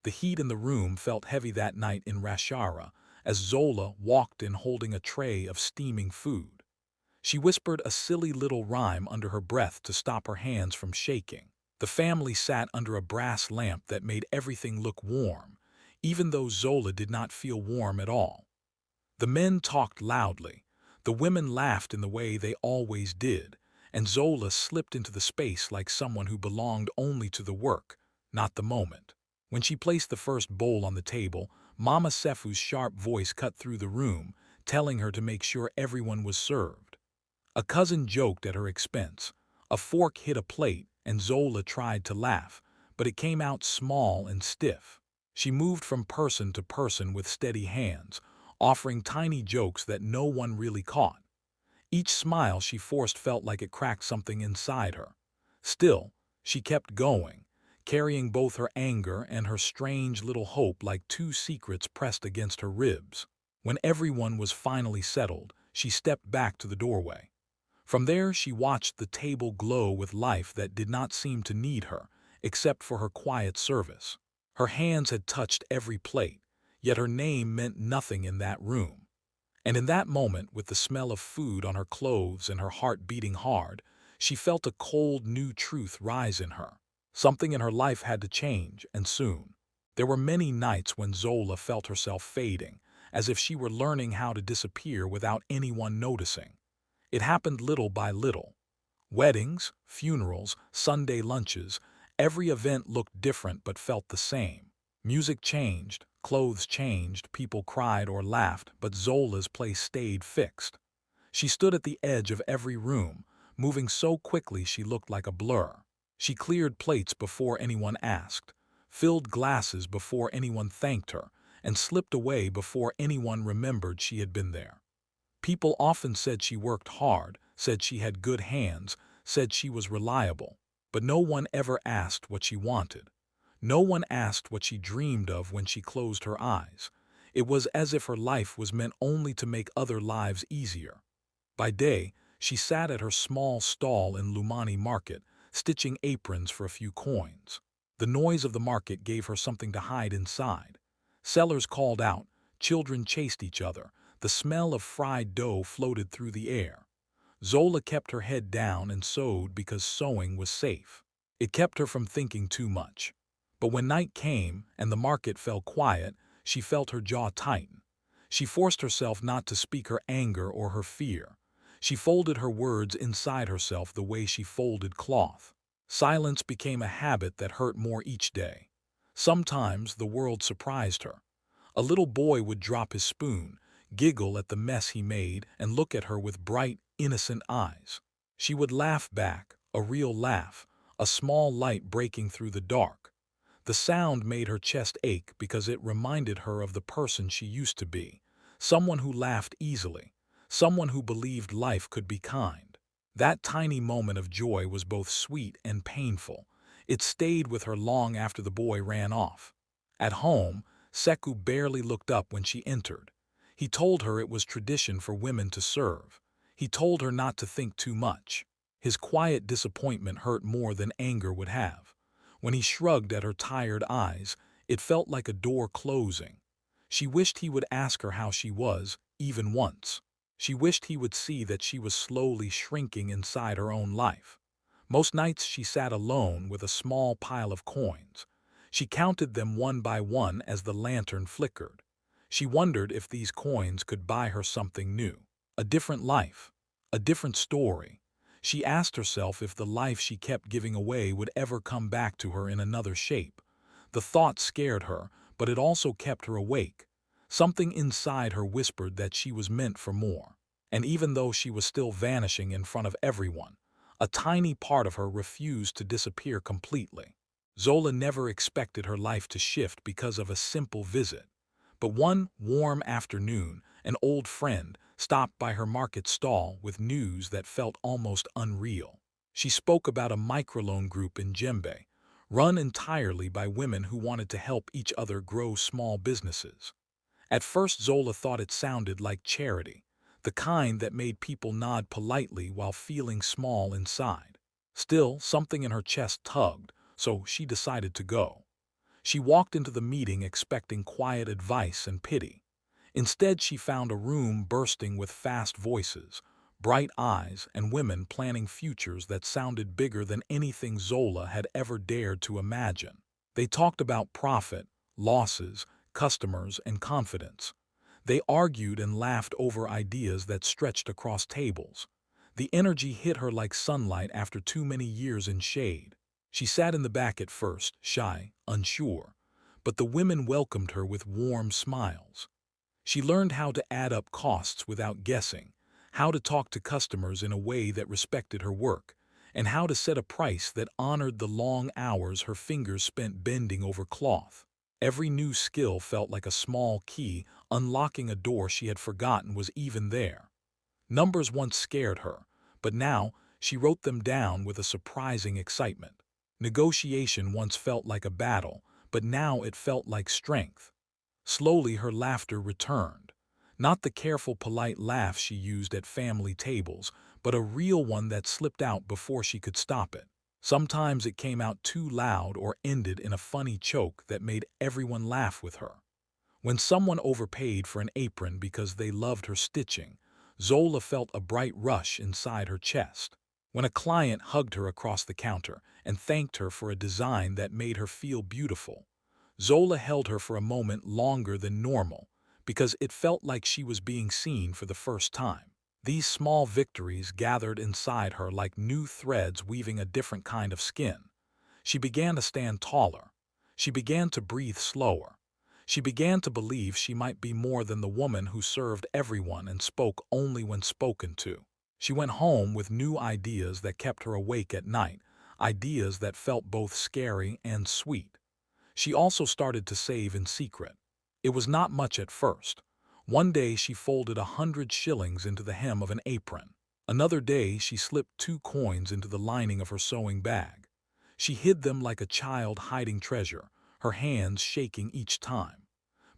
The heat in the room felt heavy that night in Rashara as Zola walked in holding a tray of steaming food. She whispered a silly little rhyme under her breath to stop her hands from shaking. The family sat under a brass lamp that made everything look warm, even though Zola did not feel warm at all. The men talked loudly, the women laughed in the way they always did, and Zola slipped into the space like someone who belonged only to the work, not the moment. When she placed the first bowl on the table, Mama Sefu's sharp voice cut through the room, telling her to make sure everyone was served. A cousin joked at her expense. A fork hit a plate, and Zola tried to laugh, but it came out small and stiff. She moved from person to person with steady hands, offering tiny jokes that no one really caught. Each smile she forced felt like it cracked something inside her. Still, she kept going, carrying both her anger and her strange little hope like two secrets pressed against her ribs. When everyone was finally settled, she stepped back to the doorway. From there, she watched the table glow with life that did not seem to need her, except for her quiet service. Her hands had touched every plate, yet her name meant nothing in that room. And in that moment, with the smell of food on her clothes and her heart beating hard, she felt a cold new truth rise in her. Something in her life had to change, and soon. There were many nights when Zola felt herself fading, as if she were learning how to disappear without anyone noticing. It happened little by little. Weddings, funerals, Sunday lunches, every event looked different but felt the same. Music changed, clothes changed, people cried or laughed, but Zola's place stayed fixed. She stood at the edge of every room, moving so quickly she looked like a blur. She cleared plates before anyone asked, filled glasses before anyone thanked her, and slipped away before anyone remembered she had been there. People often said she worked hard, said she had good hands, said she was reliable, but no one ever asked what she wanted. No one asked what she dreamed of when she closed her eyes. It was as if her life was meant only to make other lives easier. By day, she sat at her small stall in Lumani Market, stitching aprons for a few coins. The noise of the market gave her something to hide inside. Sellers called out, children chased each other, the smell of fried dough floated through the air. Zola kept her head down and sewed because sewing was safe. It kept her from thinking too much. But when night came and the market fell quiet, she felt her jaw tighten. She forced herself not to speak her anger or her fear. She folded her words inside herself the way she folded cloth. Silence became a habit that hurt more each day. Sometimes the world surprised her. A little boy would drop his spoon, giggle at the mess he made, and look at her with bright, innocent eyes. She would laugh back, a real laugh, a small light breaking through the dark. The sound made her chest ache because it reminded her of the person she used to be, someone who laughed easily, someone who believed life could be kind. That tiny moment of joy was both sweet and painful. It stayed with her long after the boy ran off. At home, Seku barely looked up when she entered. He told her it was tradition for women to serve. He told her not to think too much. His quiet disappointment hurt more than anger would have. When he shrugged at her tired eyes, it felt like a door closing. She wished he would ask her how she was, even once. She wished he would see that she was slowly shrinking inside her own life. Most nights she sat alone with a small pile of coins. She counted them one by one as the lantern flickered. She wondered if these coins could buy her something new, a different life, a different story. She asked herself if the life she kept giving away would ever come back to her in another shape. The thought scared her, but it also kept her awake. Something inside her whispered that she was meant for more. And even though she was still vanishing in front of everyone, a tiny part of her refused to disappear completely. Zola never expected her life to shift because of a simple visit. But one warm afternoon, an old friend stopped by her market stall with news that felt almost unreal. She spoke about a microloan group in Djembe, run entirely by women who wanted to help each other grow small businesses. At first Zola thought it sounded like charity, the kind that made people nod politely while feeling small inside. Still, something in her chest tugged, so she decided to go. She walked into the meeting expecting quiet advice and pity. Instead, she found a room bursting with fast voices, bright eyes, and women planning futures that sounded bigger than anything Zola had ever dared to imagine. They talked about profit, losses, customers, and confidence. They argued and laughed over ideas that stretched across tables. The energy hit her like sunlight after too many years in shade. She sat in the back at first, shy, unsure, but the women welcomed her with warm smiles. She learned how to add up costs without guessing, how to talk to customers in a way that respected her work, and how to set a price that honored the long hours her fingers spent bending over cloth. Every new skill felt like a small key, unlocking a door she had forgotten was even there. Numbers once scared her, but now she wrote them down with a surprising excitement. Negotiation once felt like a battle, but now it felt like strength. Slowly her laughter returned. Not the careful, polite laugh she used at family tables, but a real one that slipped out before she could stop it. Sometimes it came out too loud or ended in a funny choke that made everyone laugh with her. When someone overpaid for an apron because they loved her stitching, Zola felt a bright rush inside her chest. When a client hugged her across the counter and thanked her for a design that made her feel beautiful, Zola held her for a moment longer than normal because it felt like she was being seen for the first time. These small victories gathered inside her like new threads weaving a different kind of skin. She began to stand taller. She began to breathe slower. She began to believe she might be more than the woman who served everyone and spoke only when spoken to. She went home with new ideas that kept her awake at night, ideas that felt both scary and sweet. She also started to save in secret. It was not much at first. One day she folded 100 shillings into the hem of an apron. Another day she slipped 2 coins into the lining of her sewing bag. She hid them like a child hiding treasure, her hands shaking each time.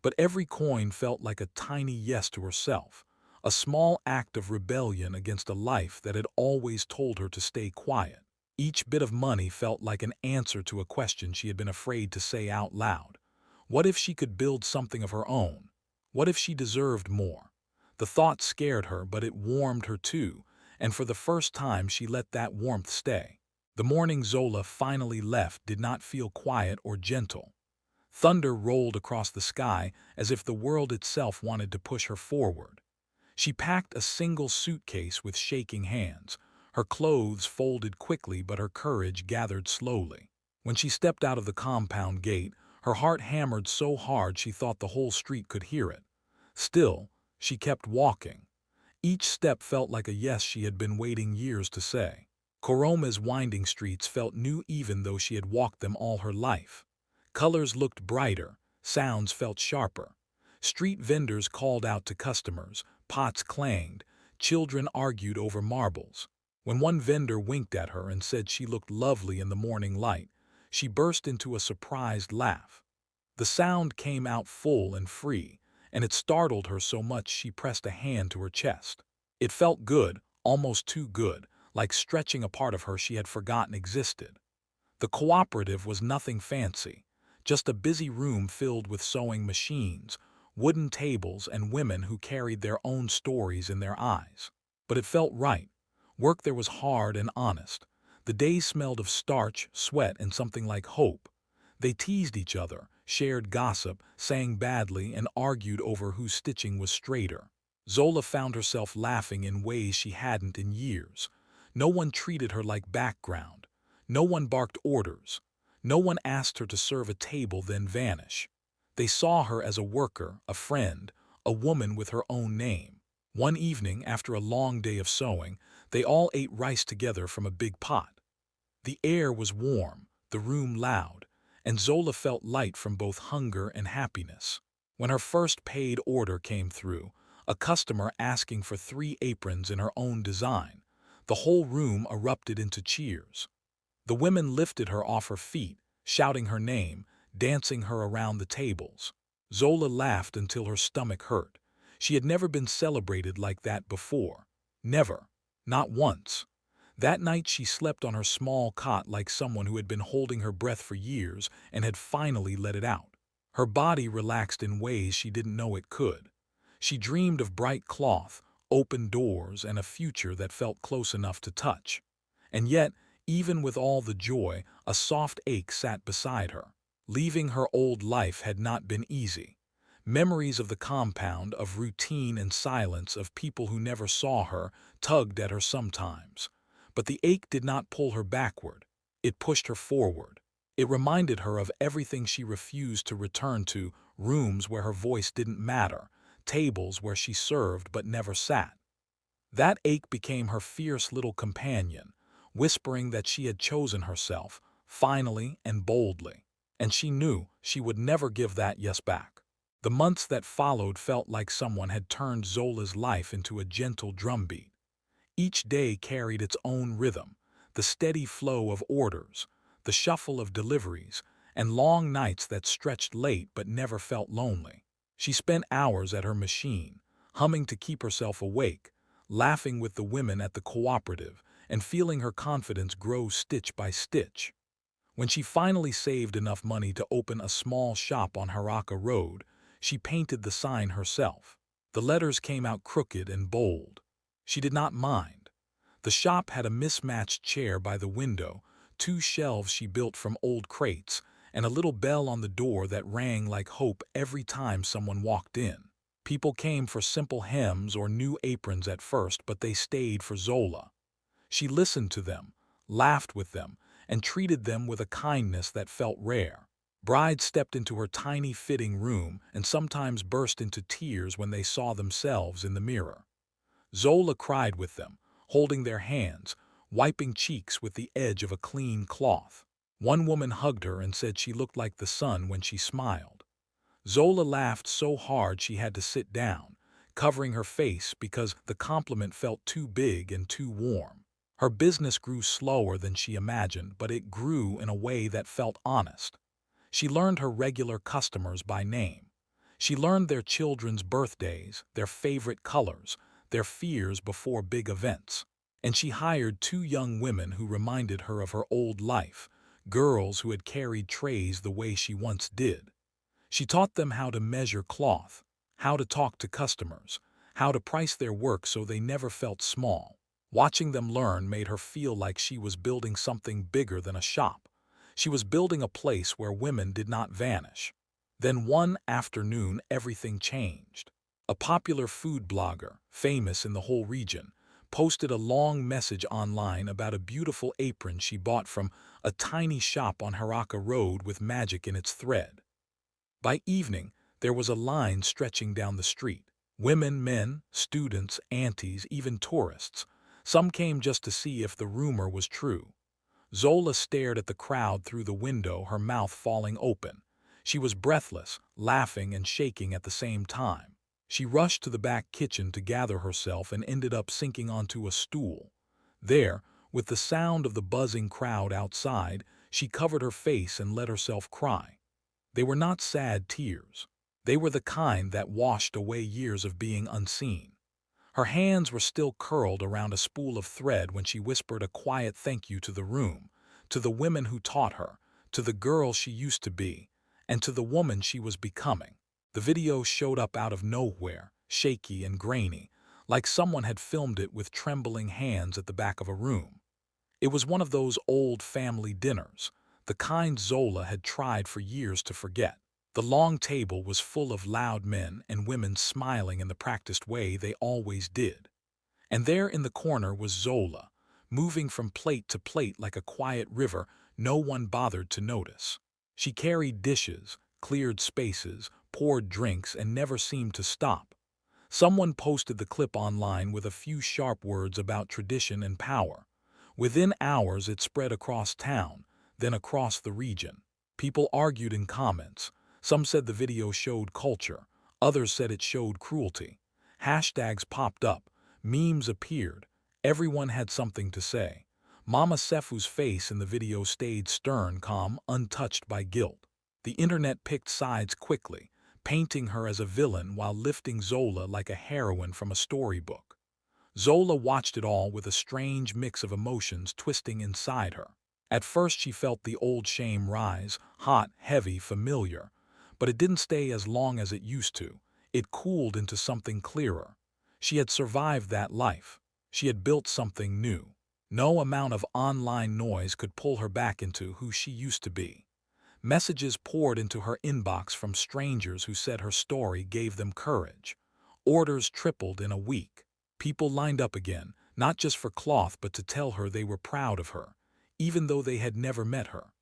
But every coin felt like a tiny yes to herself, a small act of rebellion against a life that had always told her to stay quiet. Each bit of money felt like an answer to a question she had been afraid to say out loud. What if she could build something of her own? What if she deserved more? The thought scared her, but it warmed her too, and for the first time she let that warmth stay. The morning Zola finally left did not feel quiet or gentle. Thunder rolled across the sky as if the world itself wanted to push her forward. She packed a single suitcase with shaking hands. Her clothes folded quickly, but her courage gathered slowly. When she stepped out of the compound gate, her heart hammered so hard she thought the whole street could hear it. Still, she kept walking. Each step felt like a yes she had been waiting years to say. Koroma's winding streets felt new even though she had walked them all her life. Colors looked brighter, sounds felt sharper. Street vendors called out to customers, pots clanged, children argued over marbles. When one vendor winked at her and said she looked lovely in the morning light, she burst into a surprised laugh. The sound came out full and free, and it startled her so much she pressed a hand to her chest. It felt good, almost too good, like stretching a part of her she had forgotten existed. The cooperative was nothing fancy, just a busy room filled with sewing machines, wooden tables, and women who carried their own stories in their eyes. But it felt right. Work there was hard and honest. The days smelled of starch, sweat, and something like hope. They teased each other, shared gossip, sang badly, and argued over whose stitching was straighter. Zola found herself laughing in ways she hadn't in years. No one treated her like background. No one barked orders. No one asked her to serve a table then vanish. They saw her as a worker, a friend, a woman with her own name. One evening, after a long day of sewing, they all ate rice together from a big pot. The air was warm, the room loud, and Zola felt light from both hunger and happiness. When her first paid order came through, a customer asking for 3 aprons in her own design, the whole room erupted into cheers. The women lifted her off her feet, shouting her name, dancing her around the tables. Zola laughed until her stomach hurt. She had never been celebrated like that before. Never. Not once. That night she slept on her small cot like someone who had been holding her breath for years and had finally let it out. Her body relaxed in ways she didn't know it could. She dreamed of bright cloth, open doors, and a future that felt close enough to touch. And yet, even with all the joy, a soft ache sat beside her. Leaving her old life had not been easy. Memories of the compound, of routine and silence, of people who never saw her, tugged at her sometimes. But the ache did not pull her backward. It pushed her forward. It reminded her of everything she refused to return to, rooms where her voice didn't matter, tables where she served but never sat. That ache became her fierce little companion, whispering that she had chosen herself, finally and boldly. And she knew she would never give that yes back. The months that followed felt like someone had turned Zola's life into a gentle drumbeat. Each day carried its own rhythm, the steady flow of orders, the shuffle of deliveries, and long nights that stretched late but never felt lonely. She spent hours at her machine, humming to keep herself awake, laughing with the women at the cooperative, and feeling her confidence grow stitch by stitch. When she finally saved enough money to open a small shop on Haraka Road, she painted the sign herself. The letters came out crooked and bold. She did not mind. The shop had a mismatched chair by the window, two shelves she built from old crates, and a little bell on the door that rang like hope every time someone walked in. People came for simple hems or new aprons at first, but they stayed for Zola. She listened to them, laughed with them, and treated them with a kindness that felt rare. Brides stepped into her tiny fitting room and sometimes burst into tears when they saw themselves in the mirror. Zola cried with them, holding their hands, wiping cheeks with the edge of a clean cloth. One woman hugged her and said she looked like the sun when she smiled. Zola laughed so hard she had to sit down, covering her face because the compliment felt too big and too warm. Her business grew slower than she imagined, but it grew in a way that felt honest. She learned her regular customers by name. She learned their children's birthdays, their favorite colors, their fears before big events. And she hired two young women who reminded her of her old life, girls who had carried trays the way she once did. She taught them how to measure cloth, how to talk to customers, how to price their work so they never felt small. Watching them learn made her feel like she was building something bigger than a shop. She was building a place where women did not vanish. Then one afternoon, everything changed. A popular food blogger, famous in the whole region, posted a long message online about a beautiful apron she bought from a tiny shop on Haraka Road with magic in its thread. By evening, there was a line stretching down the street. Women, men, students, aunties, even tourists. Some came just to see if the rumor was true. Zola stared at the crowd through the window, her mouth falling open. She was breathless, laughing and shaking at the same time. She rushed to the back kitchen to gather herself and ended up sinking onto a stool. There, with the sound of the buzzing crowd outside, she covered her face and let herself cry. They were not sad tears. They were the kind that washed away years of being unseen. Her hands were still curled around a spool of thread when she whispered a quiet thank you to the room, to the women who taught her, to the girl she used to be, and to the woman she was becoming. The video showed up out of nowhere, shaky and grainy, like someone had filmed it with trembling hands at the back of a room. It was one of those old family dinners, the kind Zola had tried for years to forget. The long table was full of loud men and women smiling in the practiced way they always did. And there in the corner was Zola, moving from plate to plate like a quiet river no one bothered to notice. She carried dishes, cleared spaces, poured drinks, and never seemed to stop. Someone posted the clip online with a few sharp words about tradition and power. Within hours it spread across town, then across the region. People argued in comments. Some said the video showed culture, others said it showed cruelty. Hashtags popped up, memes appeared, everyone had something to say. Mama Sefu's face in the video stayed stern, calm, untouched by guilt. The internet picked sides quickly, painting her as a villain while lifting Zola like a heroine from a storybook. Zola watched it all with a strange mix of emotions twisting inside her. At first she felt the old shame rise, hot, heavy, familiar. But it didn't stay as long as it used to. It cooled into something clearer. She had survived that life. She had built something new. No amount of online noise could pull her back into who she used to be. Messages poured into her inbox from strangers who said her story gave them courage. Orders tripled in a week. People lined up again, not just for cloth but to tell her they were proud of her, even though they had never met her.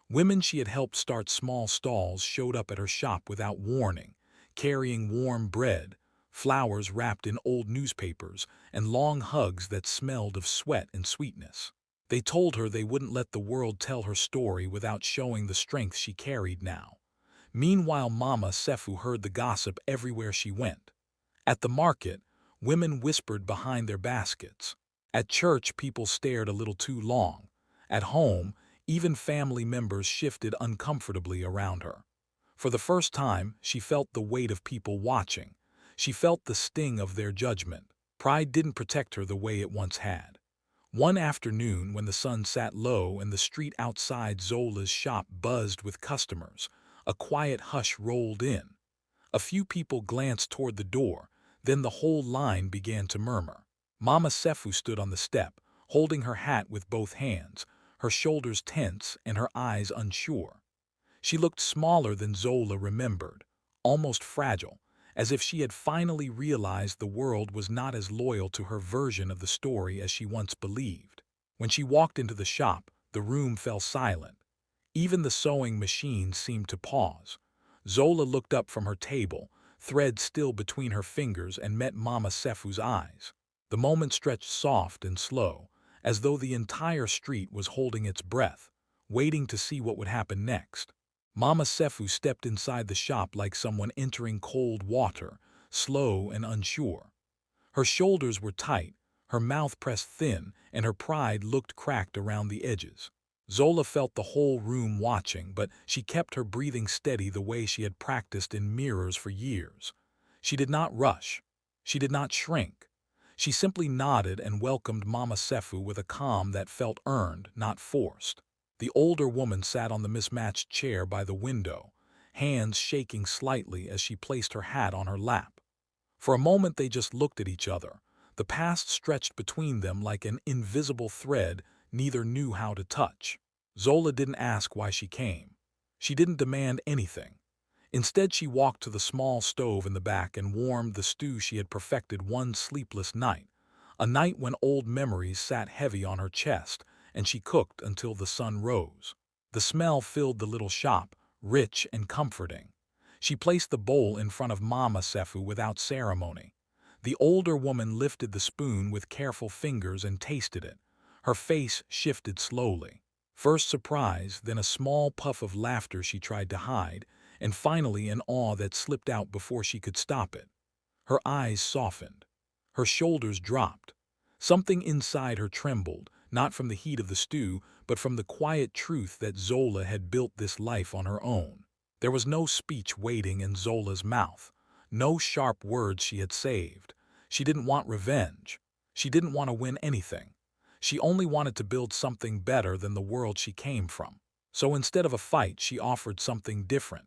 Women she had helped start small stalls showed up at her shop without warning, carrying warm bread, flowers wrapped in old newspapers, and long hugs that smelled of sweat and sweetness. They told her they wouldn't let the world tell her story without showing the strength she carried now. Meanwhile, Mama Sefu heard the gossip everywhere she went. At the market, women whispered behind their baskets. At church, people stared a little too long. At home, even family members shifted uncomfortably around her. For the first time, she felt the weight of people watching. She felt the sting of their judgment. Pride didn't protect her the way it once had. One afternoon, when the sun sat low and the street outside Zola's shop buzzed with customers, a quiet hush rolled in. A few people glanced toward the door, then the whole line began to murmur. Mama Sefu stood on the step, holding her hat with both hands, her shoulders tense and her eyes unsure. She looked smaller than Zola remembered, almost fragile, as if she had finally realized the world was not as loyal to her version of the story as she once believed. When she walked into the shop, the room fell silent. Even the sewing machine seemed to pause. Zola looked up from her table, thread still between her fingers, and met Mama Sefu's eyes. The moment stretched soft and slow, as though the entire street was holding its breath, waiting to see what would happen next. Mama Sefu stepped inside the shop like someone entering cold water, slow and unsure. Her shoulders were tight, her mouth pressed thin, and her pride looked cracked around the edges. Zola felt the whole room watching, but she kept her breathing steady the way she had practiced in mirrors for years. She did not rush. She did not shrink. She simply nodded and welcomed Mama Sefu with a calm that felt earned, not forced. The older woman sat on the mismatched chair by the window, hands shaking slightly as she placed her hat on her lap. For a moment they just looked at each other. The past stretched between them like an invisible thread neither knew how to touch. Zola didn't ask why she came. She didn't demand anything. Instead, she walked to the small stove in the back and warmed the stew she had perfected one sleepless night, a night when old memories sat heavy on her chest, and she cooked until the sun rose. The smell filled the little shop, rich and comforting. She placed the bowl in front of Mama Sefu without ceremony. The older woman lifted the spoon with careful fingers and tasted it. Her face shifted slowly. First surprise, then a small puff of laughter she tried to hide, and finally an awe that slipped out before she could stop it. Her eyes softened. Her shoulders dropped. Something inside her trembled, not from the heat of the stew, but from the quiet truth that Zola had built this life on her own. There was no speech waiting in Zola's mouth, no sharp words she had saved. She didn't want revenge. She didn't want to win anything. She only wanted to build something better than the world she came from. So instead of a fight, she offered something different.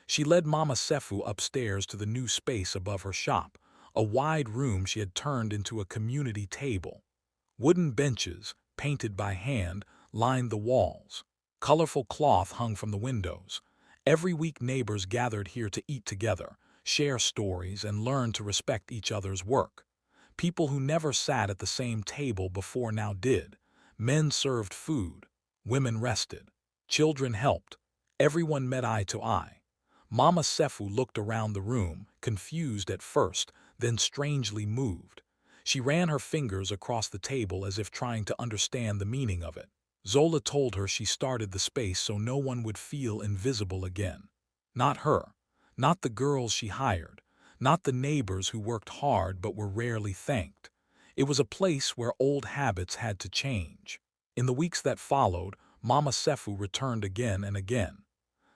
She led Mama Sefu upstairs to the new space above her shop, a wide room she had turned into a community table. Wooden benches, painted by hand, lined the walls. Colorful cloth hung from the windows. Every week neighbors gathered here to eat together, share stories, and learn to respect each other's work. People who never sat at the same table before now did. Men served food. Women rested. Children helped. Everyone met eye to eye. Mama Sefu looked around the room, confused at first, then strangely moved. She ran her fingers across the table as if trying to understand the meaning of it. Zola told her she started the space so no one would feel invisible again. Not her. Not the girls she hired. Not the neighbors who worked hard but were rarely thanked. It was a place where old habits had to change. In the weeks that followed, Mama Sefu returned again and again.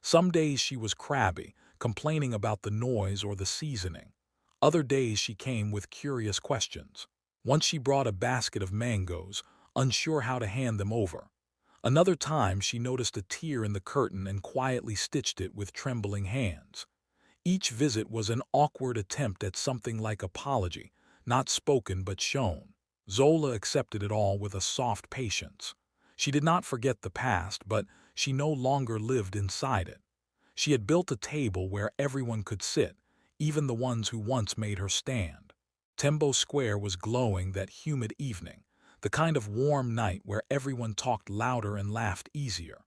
Some days she was crabby, complaining about the noise or the seasoning. Other days she came with curious questions. Once she brought a basket of mangoes, unsure how to hand them over. Another time she noticed a tear in the curtain and quietly stitched it with trembling hands. Each visit was an awkward attempt at something like apology, not spoken but shown. Zola accepted it all with a soft patience. She did not forget the past, but she no longer lived inside it. She had built a table where everyone could sit, even the ones who once made her stand. Tembo Square was glowing that humid evening, the kind of warm night where everyone talked louder and laughed easier.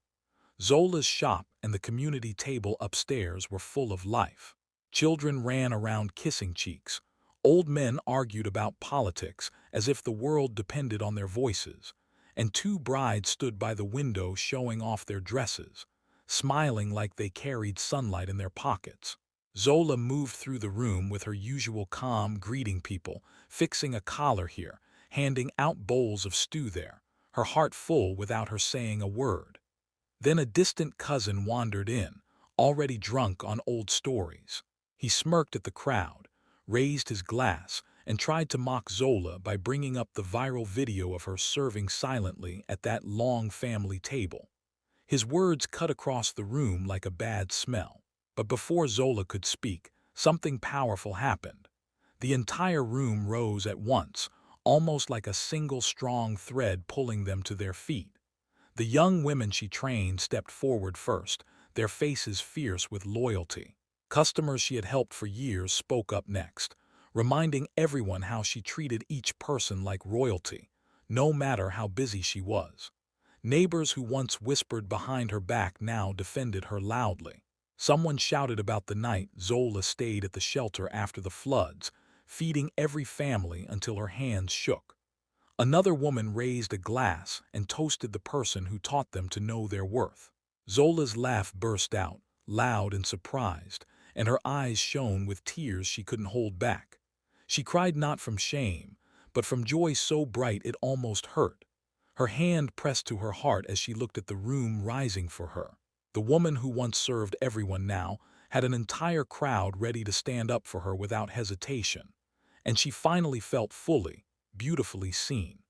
Zola's shop and the community table upstairs were full of life. Children ran around kissing cheeks. Old men argued about politics as if the world depended on their voices, and two brides stood by the window showing off their dresses, smiling like they carried sunlight in their pockets. Zola moved through the room with her usual calm, greeting people, fixing a collar here, handing out bowls of stew there, her heart full without her saying a word. Then a distant cousin wandered in, already drunk on old stories. He smirked at the crowd, raised his glass, and tried to mock Zola by bringing up the viral video of her serving silently at that long family table. His words cut across the room like a bad smell. But before Zola could speak, something powerful happened. The entire room rose at once, almost like a single strong thread pulling them to their feet. The young women she trained stepped forward first, their faces fierce with loyalty. Customers she had helped for years spoke up next, reminding everyone how she treated each person like royalty, no matter how busy she was. Neighbors who once whispered behind her back now defended her loudly. Someone shouted about the night Zola stayed at the shelter after the floods, feeding every family until her hands shook. Another woman raised a glass and toasted the person who taught them to know their worth. Zola's laugh burst out, loud and surprised, and her eyes shone with tears she couldn't hold back. She cried not from shame, but from joy so bright it almost hurt. Her hand pressed to her heart as she looked at the room rising for her. The woman who once served everyone now had an entire crowd ready to stand up for her without hesitation. And she finally felt fully, beautifully seen.